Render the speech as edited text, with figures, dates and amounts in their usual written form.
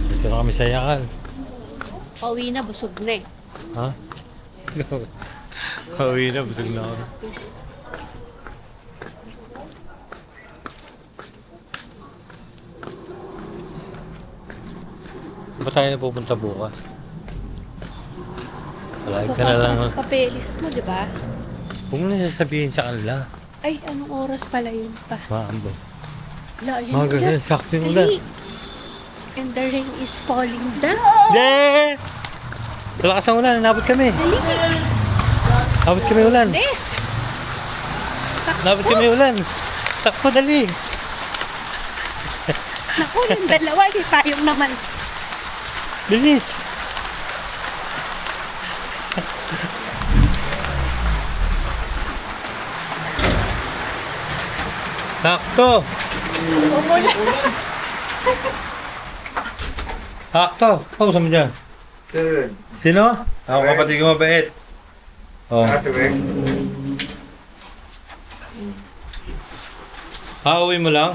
Dito na kami sa Yakal. Pauwi na, busog na eh. Ha? Pauwi na, busog na ako. Ba tayo na pupunta bukas? Wala ka na lang. Papasok ang papelis mo, di ba? Huwag mo na sasabihin sa kanila. Ay, anong oras pala yun pa? Maambo. Wala, yun Mga ganyan, ulan. sakto yung ulan. Dali. And the rain is falling down. Hindi! Malakas ang ulan, nabot kami. Dali. Nabot kami ulan. Des! Nabot kami ulan. Takbo, dali. Naku, yung dalawa, di tayong naman. Bilis. Sakto. Umulan. Sakto. Pausa mo dyan. Sir, Sino? Ako kapatid ko mabait. Oh. Weng. Uuwi mo lang?